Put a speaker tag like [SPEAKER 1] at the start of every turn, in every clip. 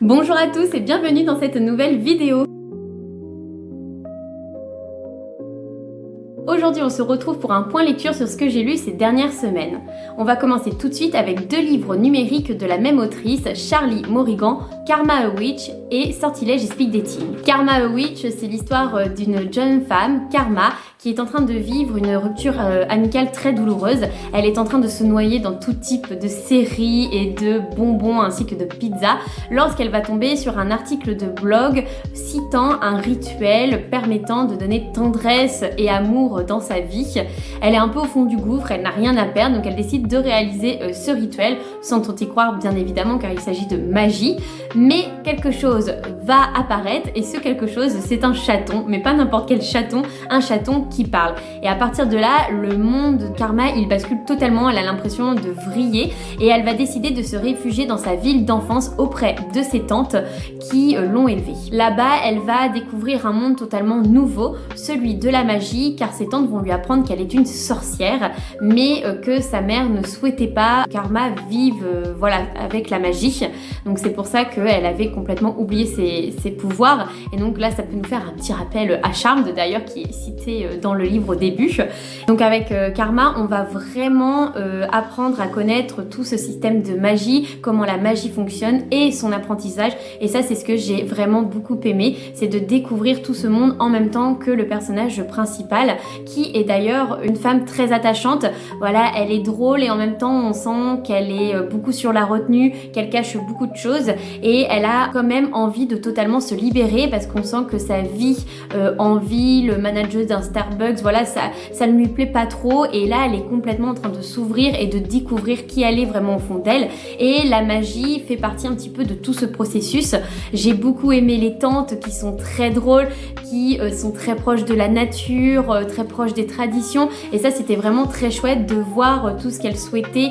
[SPEAKER 1] Bonjour à tous et bienvenue dans cette nouvelle vidéo. Aujourd'hui, on se retrouve pour un point lecture sur ce que j'ai lu ces dernières semaines. On va commencer tout de suite avec deux livres numériques de la même autrice, Charlie Morrigan, Karma a Witch et Sortilège et Speed Dating. Karma a Witch, c'est l'histoire d'une jeune femme, Karma, qui est en train de vivre une rupture amicale très douloureuse. Elle est en train de se noyer dans tout type de séries et de bonbons ainsi que de pizzas lorsqu'elle va tomber sur un article de blog citant un rituel permettant de donner tendresse et amour dans sa vie. Elle est un peu au fond du gouffre, elle n'a rien à perdre, donc elle décide de réaliser ce rituel sans trop y croire bien évidemment car il s'agit de magie. Mais quelque chose va apparaître et ce quelque chose c'est un chaton, mais pas n'importe quel chaton, un chaton qui parle. Et à partir de là, le monde de Karma il bascule totalement, elle a l'impression de vriller et elle va décider de se réfugier dans sa ville d'enfance auprès de ses tantes qui l'ont élevée. Là-bas, elle va découvrir un monde totalement nouveau, celui de la magie, car ses tantes vont lui apprendre qu'elle est une sorcière, mais que sa mère ne souhaitait pas que Karma vive avec la magie. Donc c'est pour ça qu'elle avait complètement oublié ses pouvoirs. Et donc là, ça peut nous faire un petit rappel à Charmed d'ailleurs, qui est cité dans le livre au début. Donc avec Karma, on va vraiment apprendre à connaître tout ce système de magie, comment la magie fonctionne et son apprentissage. Et ça, c'est ce que j'ai vraiment beaucoup aimé, c'est de découvrir tout ce monde en même temps que le personnage principal, qui est d'ailleurs une femme très attachante. Voilà, elle est drôle et en même temps on sent qu'elle est beaucoup sur la retenue, qu'elle cache beaucoup de choses et elle a quand même envie de totalement se libérer parce qu'on sent que sa vie en ville, manager d'un Starbucks, voilà, ça ne lui plaît pas trop et là elle est complètement en train de s'ouvrir et de découvrir qui elle est vraiment au fond d'elle et la magie fait partie un petit peu de tout ce processus. J'ai beaucoup aimé les tantes qui sont très drôles, qui sont très proches de la nature, très proches des traditions et ça c'était vraiment très chouette de voir tout ce qu'elle souhaitait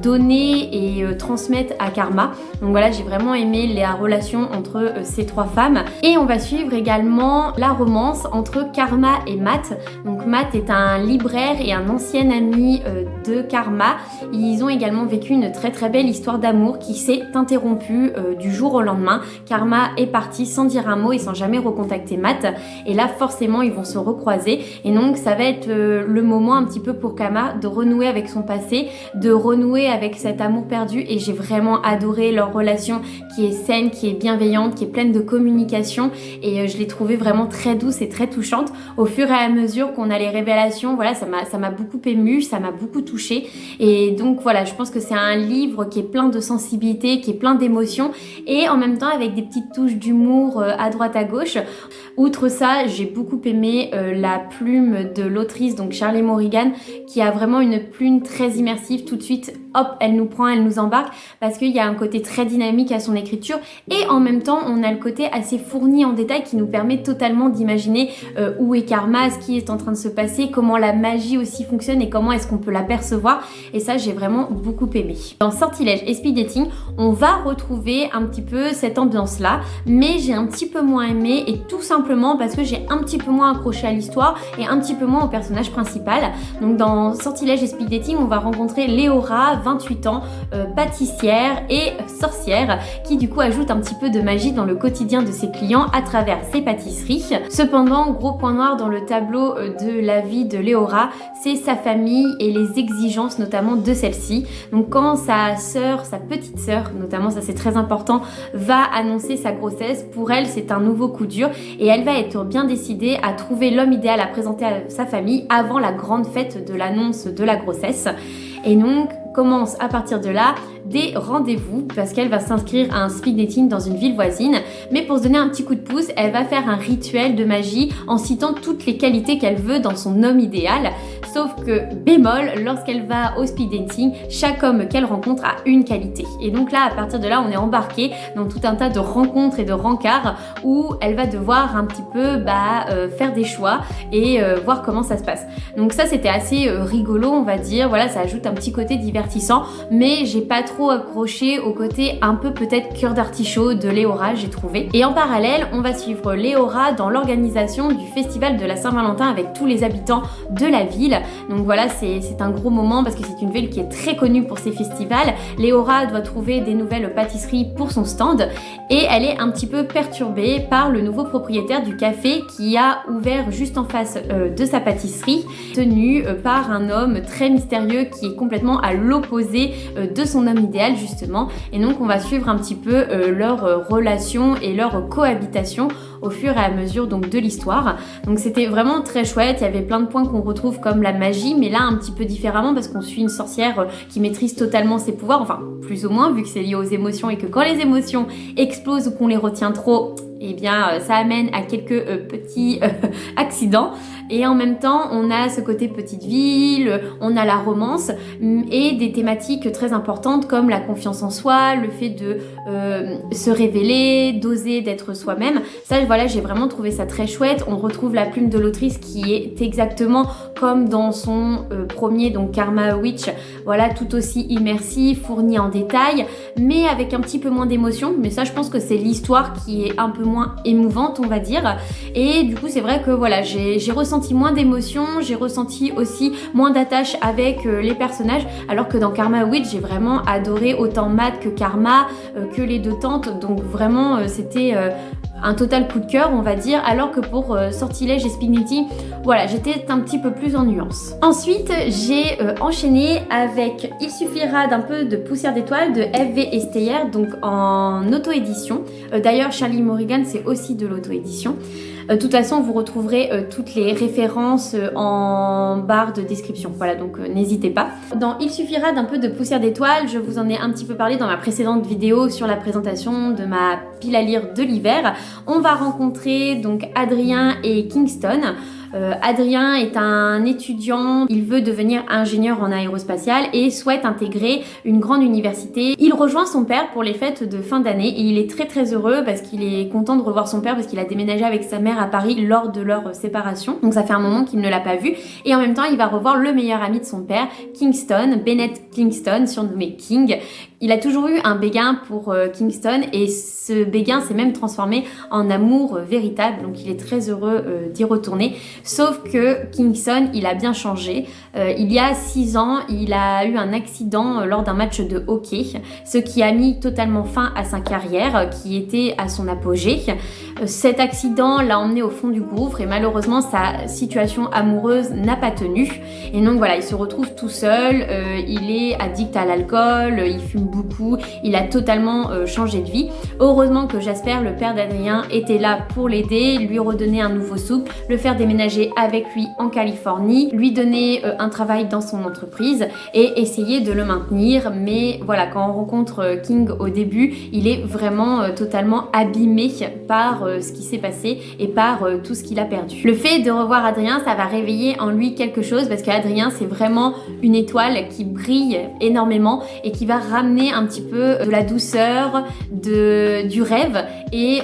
[SPEAKER 1] donner et transmettre à Karma. Donc voilà, j'ai vraiment aimé la relation entre ces trois femmes et on va suivre également la romance entre Karma et Matt. Donc Matt est un libraire et un ancien ami de Karma. Ils ont également vécu une très très belle histoire d'amour qui s'est interrompue du jour au lendemain. Karma est partie sans dire un mot et sans jamais recontacter Matt et là forcément ils vont se recroiser et donc ça va être le moment un petit peu pour Karma de renouer avec son passé, de renouer avec cet amour perdu et j'ai vraiment adoré leur relation qui est saine, qui est bienveillante, qui est pleine de communication et je l'ai trouvée vraiment très douce et très touchante. Au fur et à mesure qu'on a les révélations, voilà, ça m'a beaucoup émue, ça m'a beaucoup touchée et donc voilà, je pense que c'est un livre qui est plein de sensibilité, qui est plein d'émotions et en même temps avec des petites touches d'humour à droite à gauche. Outre ça, j'ai beaucoup aimé la plume de l'autrice, donc Charlie Morrigan, qui a vraiment une plume très immersive. Tout de suite, hop, elle nous prend, elle nous embarque, parce qu'il y a un côté très dynamique à son écriture, et en même temps, on a le côté assez fourni en détail qui nous permet totalement d'imaginer où est Karma, ce qui est en train de se passer, comment la magie aussi fonctionne et comment est-ce qu'on peut l'apercevoir, et ça, j'ai vraiment beaucoup aimé. Dans Sortilège et Speed Dating, on va retrouver un petit peu cette ambiance-là, mais j'ai un petit peu moins aimé, et tout simplement parce que j'ai un petit peu moins accroché à l'histoire et un petit peu moins au personnage principal. Donc dans Sortilège et Speed Dating, on va rencontrer Léora, 28 ans, pâtissière et sorcière, qui du coup ajoute un petit peu de magie dans le quotidien de ses clients à travers ses pâtisseries. Cependant, gros point noir dans le tableau de la vie de Léora, c'est sa famille et les exigences notamment de celle-ci. Donc quand sa sœur, sa petite sœur, notamment ça c'est très important, va annoncer sa grossesse, pour elle c'est un nouveau coup dur et elle va être bien décidée à trouver l'homme idéal à présenter à sa famille avant la grande fête de l'annonce de la grossesse. Et donc commence à partir de là des rendez-vous parce qu'elle va s'inscrire à un speed dating dans une ville voisine, mais pour se donner un petit coup de pouce, elle va faire un rituel de magie en citant toutes les qualités qu'elle veut dans son homme idéal. Sauf que, bémol, lorsqu'elle va au speed dating, chaque homme qu'elle rencontre a une qualité. Et donc là, à partir de là, on est embarqué dans tout un tas de rencontres et de rencarts où elle va devoir un petit peu faire des choix et voir comment ça se passe. Donc ça, c'était assez rigolo, on va dire. Voilà, ça ajoute un petit côté divertissant, mais j'ai pas trop accroché au côté un peu peut-être cœur d'artichaut de Léora, j'ai trouvé. Et en parallèle, on va suivre Léora dans l'organisation du festival de la Saint-Valentin avec tous les habitants de la ville. Donc voilà, c'est un gros moment parce que c'est une ville qui est très connue pour ses festivals. Léora doit trouver des nouvelles pâtisseries pour son stand et elle est un petit peu perturbée par le nouveau propriétaire du café qui a ouvert juste en face de sa pâtisserie, tenu par un homme très mystérieux qui est complètement à l'opposé de son homme idéal justement. Et donc on va suivre un petit peu leur relation et leur cohabitation au fur et à mesure donc de l'histoire. Donc c'était vraiment très chouette, il y avait plein de points qu'on retrouve comme la magie, mais là un petit peu différemment parce qu'on suit une sorcière qui maîtrise totalement ses pouvoirs, enfin plus ou moins vu que c'est lié aux émotions et que quand les émotions explosent ou qu'on les retient trop, eh bien ça amène à quelques petits accidents. Et en même temps, on a ce côté petite ville, on a la romance et des thématiques très importantes comme la confiance en soi, le fait de se révéler, d'oser d'être soi-même. Ça, voilà, j'ai vraiment trouvé ça très chouette. On retrouve la plume de l'autrice qui est exactement comme dans son premier, donc Karma Witch, voilà, tout aussi immersif, fourni en détails, mais avec un petit peu moins d'émotion. Mais ça, je pense que c'est l'histoire qui est un peu moins émouvante, on va dire. Et du coup, c'est vrai que voilà, j'ai ressenti moins d'émotion, j'ai ressenti aussi moins d'attache avec les personnages, alors que dans Karma Witch, j'ai vraiment adoré autant Matt que Karma, que les deux tantes. Donc vraiment, c'était un total coup de cœur, on va dire, alors que pour Sortilège et Spignetti, voilà, j'étais un petit peu plus en nuance. Ensuite, j'ai enchaîné avec Il suffira d'un peu de poussière d'étoiles de F.V. Esteyer, donc en auto-édition. D'ailleurs, Charlie Morrigan, c'est aussi de l'auto-édition. De toute façon, vous retrouverez toutes les références en barre de description. Voilà, donc n'hésitez pas. Dans Il suffira d'un peu de poussière d'étoiles, je vous en ai un petit peu parlé dans ma précédente vidéo sur la présentation de ma pile à lire de l'hiver. On va rencontrer donc Adrien et Kingston. Adrien est un étudiant, il veut devenir ingénieur en aérospatial et souhaite intégrer une grande université. Il rejoint son père pour les fêtes de fin d'année et il est très très heureux parce qu'il est content de revoir son père parce qu'il a déménagé avec sa mère à Paris lors de leur séparation. Donc ça fait un moment qu'il ne l'a pas vu et en même temps il va revoir le meilleur ami de son père, Kingston, Bennett Kingston, surnommé King. Il a toujours eu un béguin pour Kingston et ce béguin s'est même transformé en amour véritable, donc il est très heureux d'y retourner. Sauf que Kingston, il a bien changé. Il y a 6 ans, il a eu un accident lors d'un match de hockey, ce qui a mis totalement fin à sa carrière qui était à son apogée. Cet accident l'a emmené au fond du gouffre et malheureusement sa situation amoureuse n'a pas tenu. Et donc voilà, il se retrouve tout seul, il est addict à l'alcool, il fume beaucoup, il a totalement changé de vie. Heureusement que Jasper, le père d'Adrien, était là pour l'aider, lui redonner un nouveau souffle, le faire déménager avec lui en Californie, lui donner un travail dans son entreprise et essayer de le maintenir. Mais voilà, quand on rencontre King au début, il est vraiment totalement abîmé par ce qui s'est passé et par tout ce qu'il a perdu. Le fait de revoir Adrien, ça va réveiller en lui quelque chose parce qu'Adrien, c'est vraiment une étoile qui brille énormément et qui va ramener un petit peu de la douceur, du rêve et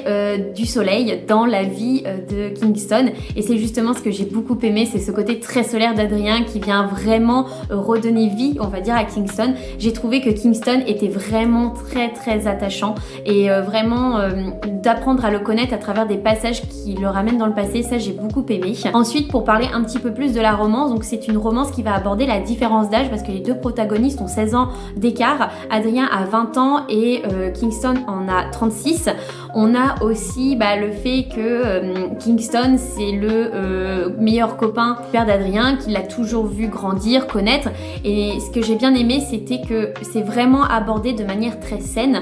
[SPEAKER 1] du soleil dans la vie de Kingston. Et c'est justement ce que j'ai beaucoup aimé, c'est ce côté très solaire d'Adrien qui vient vraiment redonner vie, on va dire, à Kingston. J'ai trouvé que Kingston était vraiment très très attachant et vraiment d'apprendre à le connaître à travers des passages qui le ramènent dans le passé, ça j'ai beaucoup aimé. Ensuite, pour parler un petit peu plus de la romance, donc c'est une romance qui va aborder la différence d'âge parce que les deux protagonistes ont 16 ans d'écart. Adrien a 20 ans et Kingston en a 36. On a aussi le fait que Kingston c'est le meilleur copain du père d'Adrien, qu'il a toujours vu grandir, connaître, et ce que j'ai bien aimé c'était que c'est vraiment abordé de manière très saine.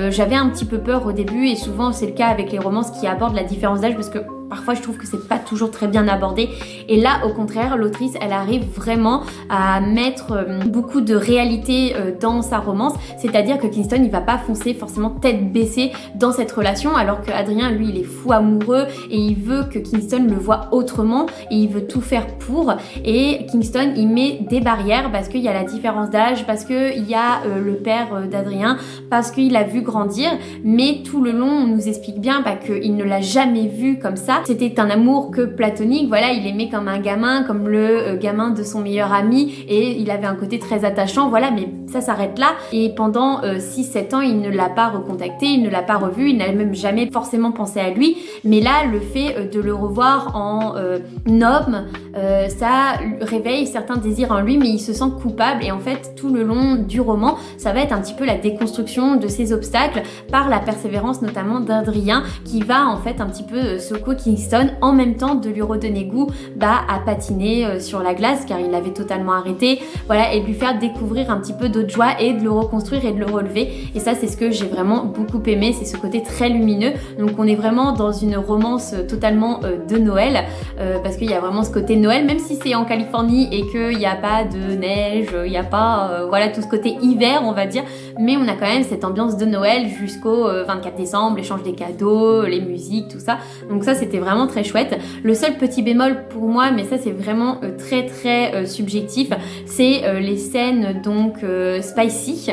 [SPEAKER 1] J'avais un petit peu peur au début et souvent c'est le cas avec les romances qui abordent la différence d'âge parce que parfois je trouve que c'est pas toujours très bien abordé et là au contraire l'autrice elle arrive vraiment à mettre beaucoup de réalité dans sa romance, c'est-à-dire que Kingston il va pas foncer forcément tête baissée dans cette relation alors que Adrien lui il est fou amoureux et il veut que Kingston le voit autrement et il veut tout faire pour, et Kingston il met des barrières parce qu'il y a la différence d'âge, parce qu'il y a le père d'Adrien, parce qu'il a vu grandir, mais tout le long on nous explique bien qu'il ne l'a jamais vu comme ça C'était un amour que platonique, voilà, il aimait comme un gamin, comme le gamin de son meilleur ami, et il avait un côté très attachant, voilà, mais ça s'arrête là. Et pendant 6-7 ans, il ne l'a pas recontacté, il ne l'a pas revu, il n'a même jamais forcément pensé à lui. Mais là, le fait de le revoir en homme, ça réveille certains désirs en lui, mais il se sent coupable. Et en fait, tout le long du roman, ça va être un petit peu la déconstruction de ces obstacles par la persévérance notamment d'Adrien, qui va en fait un petit peu secouer Kingston en même temps de lui redonner goût à patiner sur la glace, car il l'avait totalement arrêté, voilà, et de lui faire découvrir un petit peu d'autres joies et de le reconstruire et de le relever. Et ça, c'est ce que j'ai vraiment beaucoup aimé, c'est ce côté très lumineux. Donc on est vraiment dans une romance totalement de Noël, parce qu'il y a vraiment ce côté Noël, même si c'est en Californie et qu'il n'y a pas de neige, il n'y a pas voilà, tout ce côté hiver, on va dire, mais on a quand même cette ambiance de Noël jusqu'au 24 décembre, l'échange des cadeaux, les musiques, tout ça. Donc ça, c'était vraiment très chouette. Le seul petit bémol pour moi, mais ça c'est vraiment très subjectif, c'est les scènes donc spicy,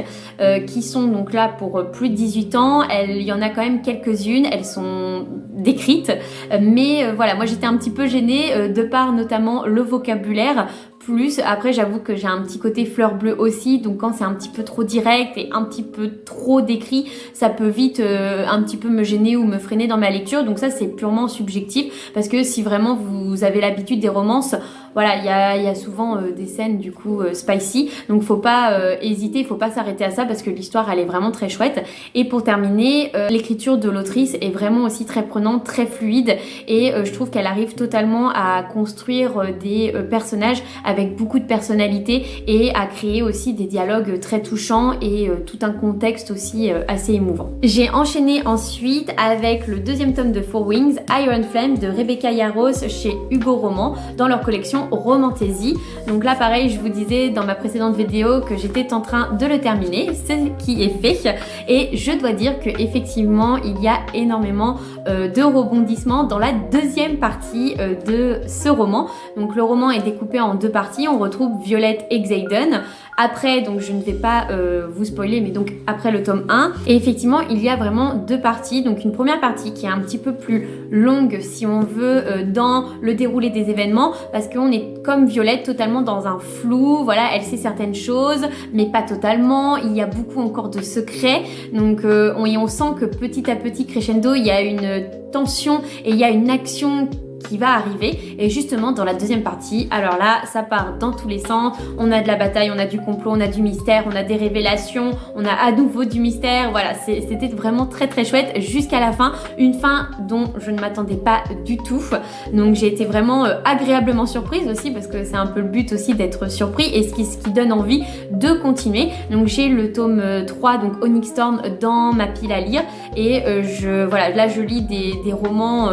[SPEAKER 1] qui sont donc là pour plus de 18 ans. Il y en a quand même quelques-unes, elles sont décrites, mais voilà, moi j'étais un petit peu gênée de par notamment le vocabulaire. Plus, après j'avoue que j'ai un petit côté fleur bleue aussi, donc quand c'est un petit peu trop direct et un petit peu trop décrit, ça peut vite un petit peu me gêner ou me freiner dans ma lecture. Donc ça c'est purement subjectif, parce que si vraiment vous avez l'habitude des romances, voilà, il y a souvent des scènes du coup spicy, donc faut pas hésiter, faut pas s'arrêter à ça, parce que l'histoire elle est vraiment très chouette. Et pour terminer, l'écriture de l'autrice est vraiment aussi très prenante, très fluide, et je trouve qu'elle arrive totalement à construire des personnages avec beaucoup de personnalité et à créer aussi des dialogues très touchants et tout un contexte aussi assez émouvant. J'ai enchaîné ensuite avec le deuxième tome de Four Wings, Iron Flame de Rebecca Yarros chez Hugo Roman dans leur collection Romantasy. Donc là pareil, je vous disais dans ma précédente vidéo que j'étais en train de le terminer, c'est qui est fait, et je dois dire que effectivement il y a énormément de rebondissements dans la deuxième partie de ce roman. Donc le roman est découpé en deux parties. On retrouve Violette et Xaden. Après, donc je ne vais pas vous spoiler, mais donc après le tome 1. Et effectivement, il y a vraiment deux parties. Donc une première partie qui est un petit peu plus longue, si on veut, dans le déroulé des événements, parce qu'on est comme Violette totalement dans un flou. Voilà, elle sait certaines choses, mais pas totalement. Il y a beaucoup encore de secrets. Donc on sent que petit à petit, crescendo, il y a une tension et il y a une action qui va arriver. Et justement dans la deuxième partie, alors là ça part dans tous les sens, on a de la bataille, on a du complot, on a du mystère, on a des révélations, on a à nouveau du mystère, voilà, c'était vraiment très chouette jusqu'à la fin, une fin dont je ne m'attendais pas du tout, donc j'ai été vraiment agréablement surprise aussi, parce que c'est un peu le but aussi d'être surpris, et ce qui donne envie de continuer. Donc j'ai le tome 3, donc Onyx Storm, dans ma pile à lire, et voilà, là je lis des romans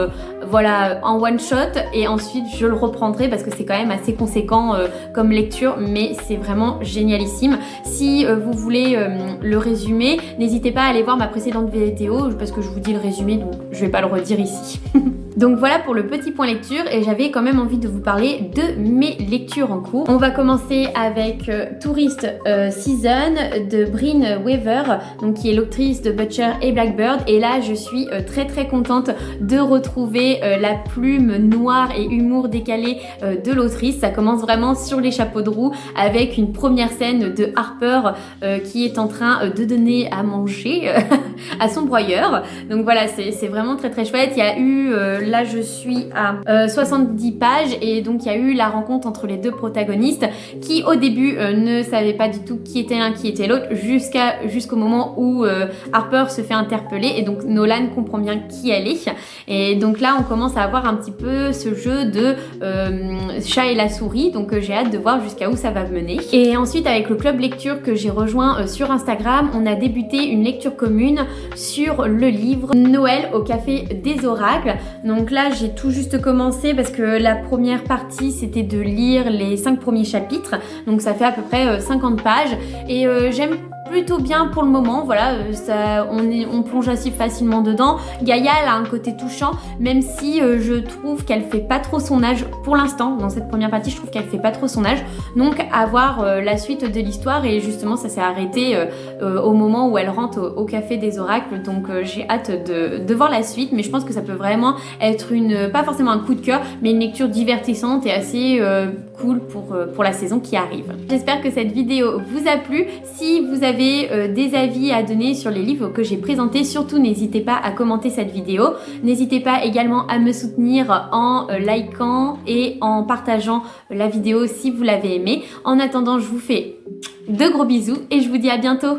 [SPEAKER 1] voilà, en one shot, et ensuite je le reprendrai parce que c'est quand même assez conséquent comme lecture, mais c'est vraiment génialissime. Si vous voulez le résumé, n'hésitez pas à aller voir ma précédente vidéo, parce que je vous dis le résumé, donc je vais pas le redire ici. Donc voilà pour le petit point lecture, et j'avais quand même envie de vous parler de mes lectures en cours. On va commencer avec Tourist Season de Bryn Weaver, donc qui est l'autrice de Butcher et Blackbird, et là je suis très contente de retrouver la plume noire et humour décalé de l'autrice. Ça commence vraiment sur les chapeaux de roue avec une première scène de Harper qui est en train de donner à manger à son broyeur. Donc voilà, c'est vraiment très chouette. Il y a eu là je suis à 70 pages, et donc il y a eu la rencontre entre les deux protagonistes qui au début ne savaient pas du tout qui était l'un, qui était l'autre, jusqu'au moment où Harper se fait interpeller, et donc Nolan comprend bien qui elle est. Et donc là on commence à avoir un petit peu ce jeu de chat et la souris, donc j'ai hâte de voir jusqu'à où ça va mener. Et ensuite avec le club lecture que j'ai rejoint sur Instagram, on a débuté une lecture commune sur le livre Noël au café des oracles. Donc là j'ai tout juste commencé, parce que la première partie c'était de lire les 5 premiers chapitres, donc ça fait à peu près 50 pages, et j'aime plutôt bien pour le moment, voilà, on plonge assez facilement dedans. Gaïa, elle a un côté touchant, même si je trouve qu'elle fait pas trop son âge pour l'instant. Dans cette première partie, je trouve qu'elle fait pas trop son âge. Donc à voir la suite de l'histoire, et justement ça s'est arrêté au moment où elle rentre au Café des Oracles. Donc j'ai hâte de voir la suite, mais je pense que ça peut vraiment être pas forcément un coup de cœur, mais une lecture divertissante et assez cool pour la saison qui arrive. J'espère que cette vidéo vous a plu. Si vous avez des avis à donner sur les livres que j'ai présentés, surtout n'hésitez pas à commenter cette vidéo. N'hésitez pas également à me soutenir en likant et en partageant la vidéo si vous l'avez aimée. En attendant, je vous fais de gros bisous et je vous dis à bientôt.